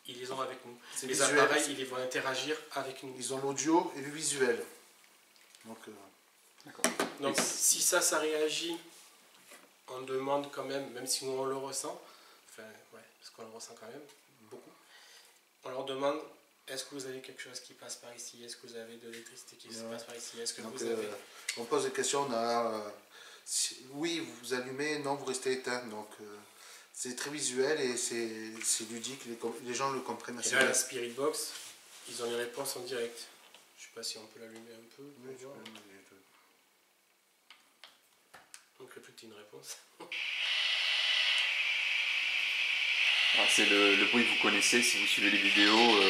Speaker 3: ils les ont avec nous. Les visuel, appareils, ils vont interagir avec nous.
Speaker 2: Ils ont l'audio et le visuel.
Speaker 3: Donc si ça réagit, on demande quand même si nous on le ressent, enfin ouais, parce qu'on le ressent quand même, beaucoup, on leur demande, est-ce que vous avez quelque chose qui passe par ici? Est-ce que vous avez de l'électricité qui passe par ici? Est-ce que vous avez...
Speaker 2: On pose des questions, oui, vous allumez, non, vous restez éteint. Donc c'est très visuel et c'est ludique, les gens le comprennent assez
Speaker 3: bien. Et là, la Spirit Box, ils ont les réponses en direct. Je ne sais pas si on peut l'allumer un peu. Oui, donc le plus que tu as une réponse.
Speaker 1: C'est le bruit que vous connaissez si vous suivez les vidéos,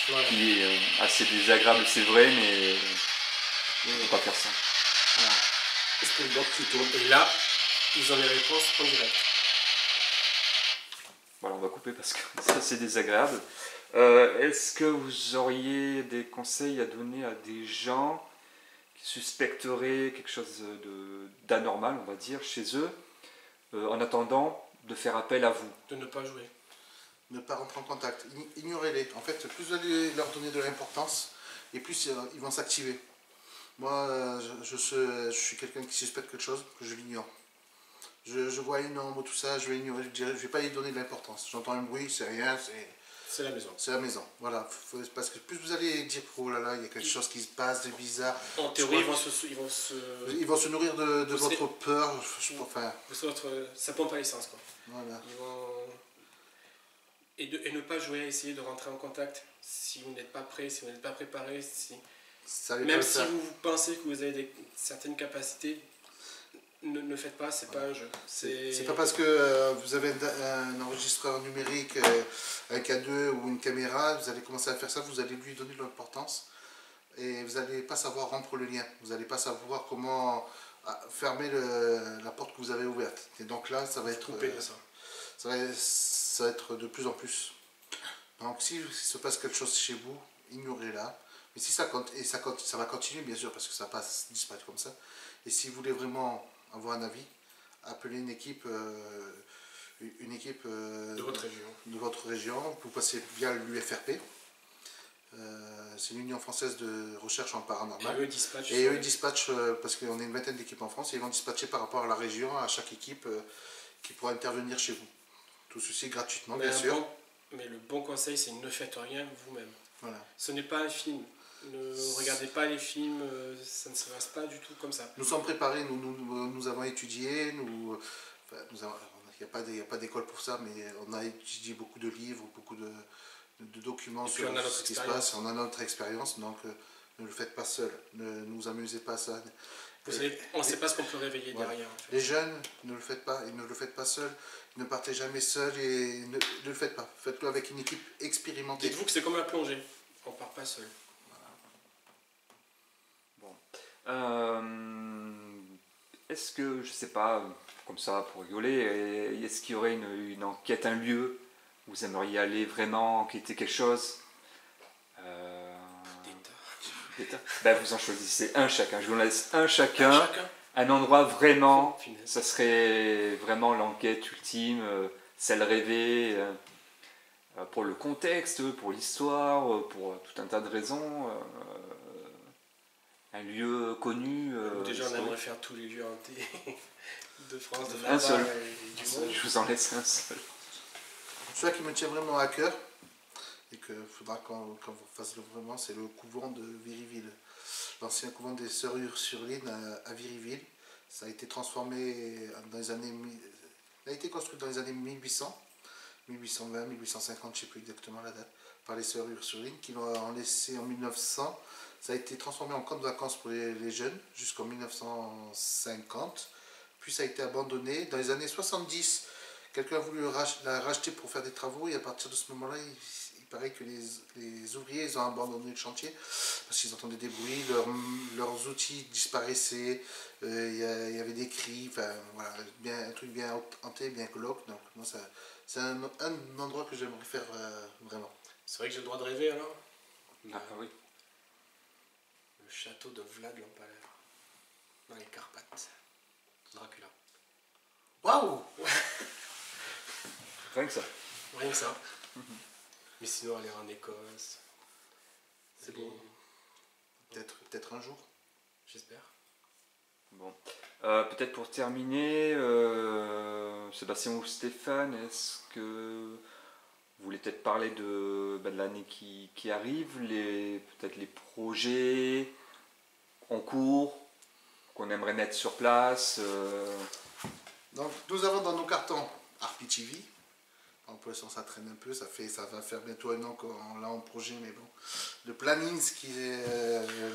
Speaker 1: voilà. Qui est assez désagréable, c'est vrai, mais on ne peut pas faire ça.
Speaker 3: Voilà. Et là, ils ont les réponses en direct.
Speaker 1: Voilà, on va couper parce que ça c'est désagréable. Est-ce que vous auriez des conseils à donner à des gens qui suspecteraient quelque chose d'anormal, on va dire, chez eux, en attendant de faire appel à vous?
Speaker 3: De ne pas jouer.
Speaker 2: Ne pas rentrer en contact. Ignorez-les. En fait, plus vous allez leur donner de l'importance, et plus ils vont s'activer. Moi, je suis quelqu'un qui suspecte quelque chose, que je l'ignore. Je vois une ombre, tout ça, je vais ignorer, je vais pas y donner de l'importance. J'entends un bruit, c'est rien,
Speaker 3: C'est la maison.
Speaker 2: c'est la maison. Voilà. Parce que plus vous allez dire, oh là là, il y a quelque chose qui se passe de bizarre.
Speaker 3: En théorie,
Speaker 2: Ils vont se nourrir de
Speaker 3: Vous
Speaker 2: votre peur. Enfin,
Speaker 3: ça pompe à l'essence, quoi.
Speaker 2: voilà.
Speaker 3: Ils vont... et ne pas jouer à essayer de rentrer en contact si vous n'êtes pas prêt, si vous n'êtes pas préparé, même si vous pensez que vous avez certaines capacités, ne faites pas, c'est pas un jeu.
Speaker 2: C'est pas parce que vous avez un enregistreur numérique, un K2 ou une caméra, vous allez commencer à faire ça, vous allez lui donner de l'importance et vous n'allez pas savoir rompre le lien. Vous n'allez pas savoir comment fermer la porte que vous avez ouverte. Et donc là, ça va être ça va être de plus en plus. Donc si il se passe quelque chose chez vous, ignorez-la. Mais si ça compte, et ça va continuer bien sûr parce que ça va pas disparaître comme ça. Et si vous voulez vraiment avoir un avis, appelez une équipe
Speaker 3: de
Speaker 2: votre région. Vous passez via l'UFRP. C'est l'Union française de recherche en paranormal.
Speaker 3: Et eux
Speaker 2: dispatchent, parce qu'on est une vingtaine d'équipes en France, et ils vont dispatcher par rapport à la région, à chaque équipe qui pourra intervenir chez vous. Tout ceci gratuitement, bien sûr.
Speaker 3: Mais le bon conseil, c'est ne faites rien vous-même.
Speaker 2: Voilà.
Speaker 3: Ce n'est pas un film. Ne regardez pas les films, ça ne se passe pas du tout comme ça.
Speaker 2: Nous sommes préparés, nous avons étudié, il n'y a pas d'école pour ça, mais on a étudié beaucoup de livres, beaucoup de documents sur ce qui se passe, on a notre expérience, donc ne le faites pas seul, ne vous amusez pas à ça.
Speaker 3: Vous savez, on ne sait pas ce qu'on peut réveiller derrière. En fait.
Speaker 2: Les jeunes, ne le faites pas, et ne le faites pas seul, ne partez jamais seul et ne le faites pas. Faites-le avec une équipe expérimentée.
Speaker 3: Dites-vous que c'est comme la plongée, on ne part pas seul.
Speaker 1: Est-ce que, je sais pas, comme ça pour rigoler, est-ce qu'il y aurait une enquête, un lieu où vous aimeriez aller vraiment enquêter quelque chose vous en choisissez un chacun, je vous laisse un chacun. Un endroit vraiment, ça serait vraiment l'enquête ultime, celle rêvée, pour le contexte, pour l'histoire, pour tout un tas de raisons. Un lieu connu.
Speaker 3: Déjà, on aimerait faire tous les lieux hantés de France, de
Speaker 1: un seul.
Speaker 3: Et du monde.
Speaker 1: Je vous en laisse un seul.
Speaker 2: Celui qui me tient vraiment à cœur, et qu'il faudra qu'on vous fasse vraiment, c'est le couvent de Viriville. L'ancien couvent des Sœurs Ursulines à Viriville. Ça a été transformé dans les années... Il a été construit dans les années 1800, 1820, 1850, je ne sais plus exactement la date, par les Sœurs Ursulines, qui l'ont laissé en 1900. Ça a été transformé en camp de vacances pour les jeunes jusqu'en 1950. Puis ça a été abandonné. Dans les années 70, quelqu'un a voulu la racheter pour faire des travaux. Et à partir de ce moment-là, il paraît que les ouvriers ils ont abandonné le chantier parce qu'ils entendaient des bruits, leurs outils disparaissaient, il y avait des cris, enfin voilà, un truc bien hanté, bien glauque. Donc moi, c'est un endroit que j'aimerais faire vraiment.
Speaker 3: C'est vrai que j'ai le droit de rêver alors.
Speaker 1: Ah oui.
Speaker 3: Le château de Vlad l'Empalais, dans les Carpates. Dracula.
Speaker 2: Waouh!
Speaker 1: Rien que ça.
Speaker 3: Rien que ça. Mais sinon, aller en Écosse.
Speaker 2: C'est beau. Peut-être un jour.
Speaker 3: J'espère.
Speaker 1: Bon. Peut-être pour terminer, Sébastien ou Stéphane, est-ce que vous voulez peut-être parler de l'année qui arrive, peut-être les projets en cours qu'on aimerait mettre sur place
Speaker 2: Donc nous avons dans nos cartons Harpy TV. Pour l'instant ça traîne un peu, ça va faire bientôt un an qu'on l'a en projet, mais bon. Le planning,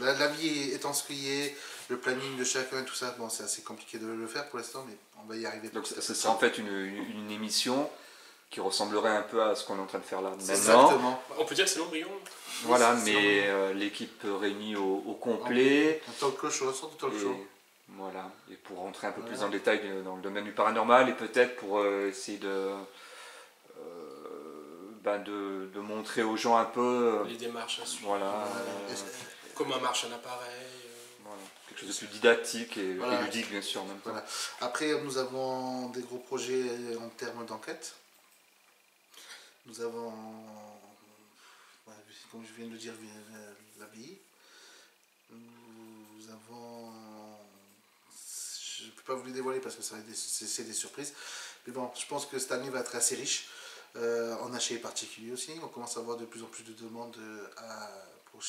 Speaker 2: la vie étant ce qu'il est, le planning de chacun, tout ça, bon c'est assez compliqué de le faire pour l'instant, mais on va y arriver.
Speaker 1: Donc ce sera en fait une émission qui ressemblerait un peu à ce qu'on est en train de faire là maintenant.
Speaker 2: Exactement.
Speaker 3: On peut dire que c'est l'embryon.
Speaker 1: Voilà, mais l'équipe réunie au complet.
Speaker 2: Un talk show, une sorte de talk show.
Speaker 1: Voilà, et pour rentrer un peu plus dans le détail dans le domaine du paranormal, et peut-être pour essayer de montrer aux gens un peu
Speaker 3: les démarches à suivre.
Speaker 1: Voilà,
Speaker 3: comment marche un appareil.
Speaker 1: Voilà, quelque chose de plus didactique et ludique bien sûr en même temps.
Speaker 2: Voilà. Après nous avons des gros projets en termes d'enquête. Nous avons, comme je viens de le dire, l'abbaye. Nous avons, je ne peux pas vous les dévoiler parce que c'est des surprises. Mais bon, je pense que cette année va être assez riche. On a chez les particuliers aussi. On commence à avoir de plus en plus de demandes pour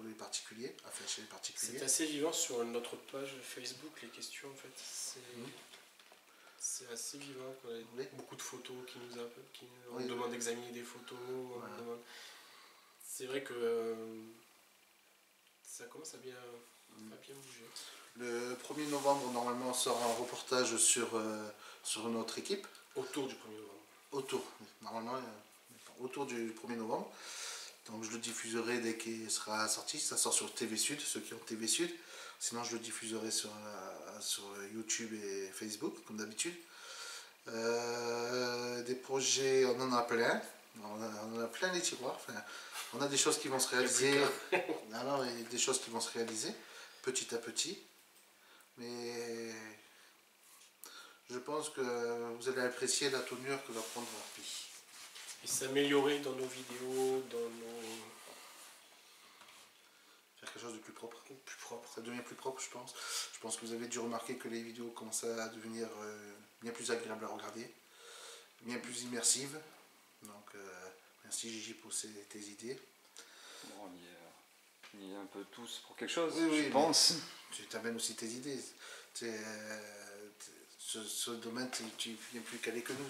Speaker 2: les particuliers, à faire chez les particuliers.
Speaker 3: C'est assez vivant sur notre page Facebook, les questions en fait. C'est assez vivant. On a
Speaker 2: Oui.
Speaker 3: beaucoup de photos qui nous
Speaker 2: Oui,
Speaker 3: demandent
Speaker 2: oui.
Speaker 3: d'examiner des photos.
Speaker 2: Voilà.
Speaker 3: C'est vrai que ça commence à bien bouger.
Speaker 2: Le 1er novembre, normalement, on sort un reportage sur notre équipe.
Speaker 3: Autour du 1er novembre.
Speaker 2: Normalement, autour du 1er novembre. Donc je le diffuserai dès qu'il sera sorti. Ça sort sur TV Sud, ceux qui ont TV Sud. Sinon, je le diffuserai sur YouTube et Facebook, comme d'habitude. Des projets, on en a plein. On en a plein les tiroirs. Enfin, on a des choses qui vont se réaliser. Alors, il y a des choses qui vont se réaliser petit à petit. Mais je pense que vous allez apprécier la tournure que va prendre Harpy.
Speaker 3: Et s'améliorer dans nos vidéos,
Speaker 2: Faire quelque chose de plus propre.
Speaker 3: plus propre.
Speaker 2: Ça devient plus propre, je pense. Je pense que vous avez dû remarquer que les vidéos commencent à devenir bien plus agréables à regarder, bien plus immersives. Donc, merci Gigi pour tes idées.
Speaker 1: Bon, on y est un peu tous pour quelque chose,
Speaker 2: Oui,
Speaker 1: je pense.
Speaker 2: Tu t'amènes aussi tes idées. Ce domaine, tu es bien plus calé que nous.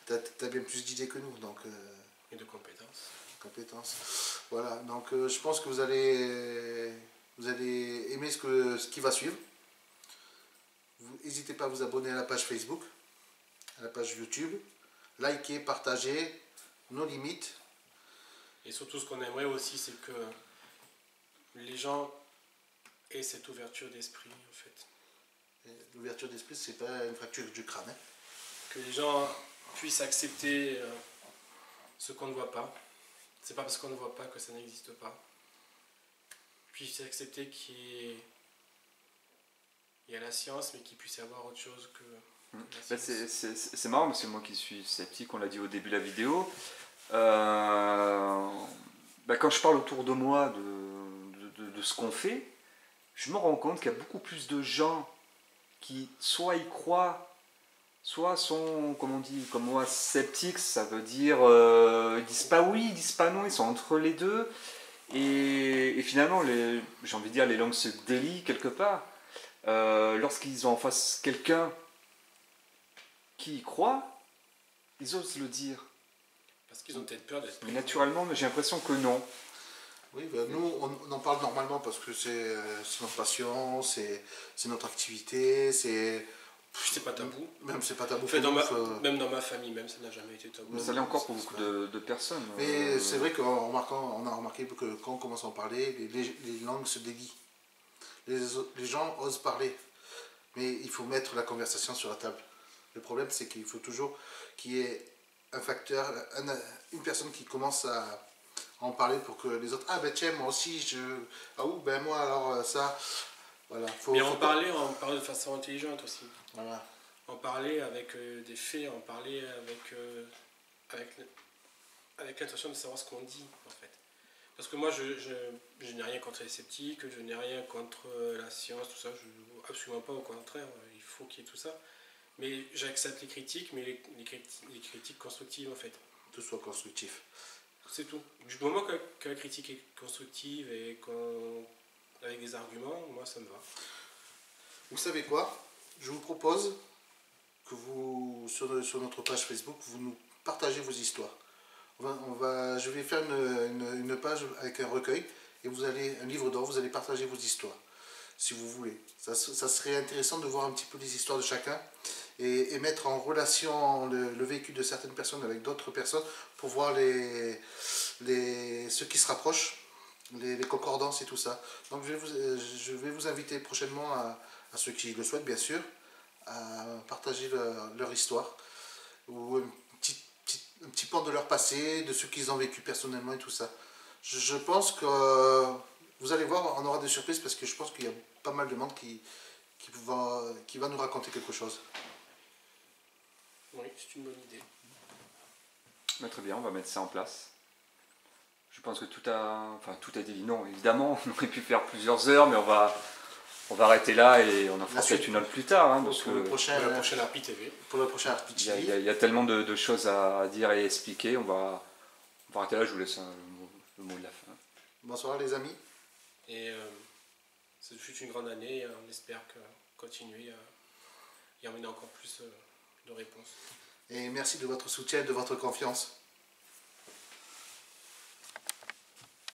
Speaker 2: Tu as bien plus d'idées que nous. Donc,
Speaker 3: Et de compétences.
Speaker 2: Voilà, donc je pense que vous allez aimer ce qui va suivre. N'hésitez pas à vous abonner à la page Facebook, à la page YouTube, liker, partager, nos limites.
Speaker 3: Et surtout, ce qu'on aimerait aussi, c'est que les gens aient cette ouverture d'esprit, en fait.
Speaker 2: L'ouverture d'esprit, c'est pas une fracture du crâne. Hein.
Speaker 3: Que les gens puissent accepter ce qu'on ne voit pas. C'est pas parce qu'on ne voit pas que ça n'existe pas. Puissent accepter qu'il y a la science, mais qu'il puisse y avoir autre chose que la science.
Speaker 1: C'est marrant parce que moi qui suis sceptique, on l'a dit au début de la vidéo, quand je parle autour de moi de ce qu'on fait, je me rends compte qu'il y a beaucoup plus de gens qui soit y croient, soit sont, comme on dit, comme moi, sceptiques, ça veut dire, ils disent pas oui, ils disent pas non, ils sont entre les deux, et finalement, j'ai envie de dire, les langues se délient quelque part. Lorsqu'ils ont en face quelqu'un qui y croit, ils osent le dire.
Speaker 3: Parce qu'ils ont peut-être peur d'être...
Speaker 1: Mais naturellement, j'ai l'impression que non.
Speaker 2: Oui, nous, on en parle normalement parce que c'est notre passion, c'est notre activité, c'est
Speaker 3: pas tabou.
Speaker 2: Même c'est pas tabou.
Speaker 3: Enfin, même dans ma famille, même ça n'a jamais été tabou.
Speaker 1: Ça l'est encore pour beaucoup de personnes.
Speaker 2: Mais c'est vrai qu'on a remarqué que quand on commence à en parler, les langues se délient. Les gens osent parler, mais il faut mettre la conversation sur la table. Le problème, c'est qu'il faut toujours qu'il y ait un facteur, une personne qui commence à en parler pour que les autres, ah ben tiens, moi aussi, ben moi alors ça, voilà.
Speaker 3: Mais en parler de façon intelligente aussi.
Speaker 2: Voilà.
Speaker 3: En parler avec des faits, en parler avec l'intention de savoir ce qu'on dit en fait. Parce que moi je n'ai rien contre les sceptiques, je n'ai rien contre la science, tout ça, absolument pas, au contraire, il faut qu'il y ait tout ça. Mais j'accepte les critiques, mais les critiques constructives en fait.
Speaker 2: Tout soit constructif.
Speaker 3: C'est tout. Du moment que la critique est constructive et avec des arguments, moi ça me va.
Speaker 2: Vous savez quoi? Je vous propose que vous, sur notre page Facebook, vous nous partagez vos histoires. Je vais faire une page avec un recueil et un livre d'or, vous allez partager vos histoires, si vous voulez. Ça serait intéressant de voir un petit peu les histoires de chacun et mettre en relation le vécu de certaines personnes avec d'autres personnes pour voir ceux qui se rapprochent, les concordances et tout ça. Donc je vais vous inviter prochainement à ceux qui le souhaitent bien sûr, à partager leur histoire ou un petit pan de leur passé, de ce qu'ils ont vécu personnellement et tout ça. Je pense que vous allez voir, on aura des surprises parce que je pense qu'il y a pas mal de monde qui va nous raconter quelque chose.
Speaker 3: Oui, c'est une bonne idée.
Speaker 1: Très bien, on va mettre ça en place. Je pense que tout a été dit. Non, évidemment, on aurait pu faire plusieurs heures, mais on va arrêter là et on en fera
Speaker 2: La
Speaker 1: peut-être
Speaker 2: suite.
Speaker 1: une autre plus tard. Hein, parce
Speaker 2: Pour le
Speaker 1: que
Speaker 2: prochain,
Speaker 3: Pour la prochaine Harpie TV.
Speaker 2: pour le prochain Harpie
Speaker 1: il y, a-
Speaker 2: TV.
Speaker 1: il y a- il y a tellement de choses à dire et expliquer. On va arrêter là, je vous laisse le mot de la fin.
Speaker 2: Bonsoir les amis.
Speaker 3: Et ce fut une grande année. On espère continuer à y emmener encore plus de réponses.
Speaker 2: Et merci de votre soutien et de votre confiance.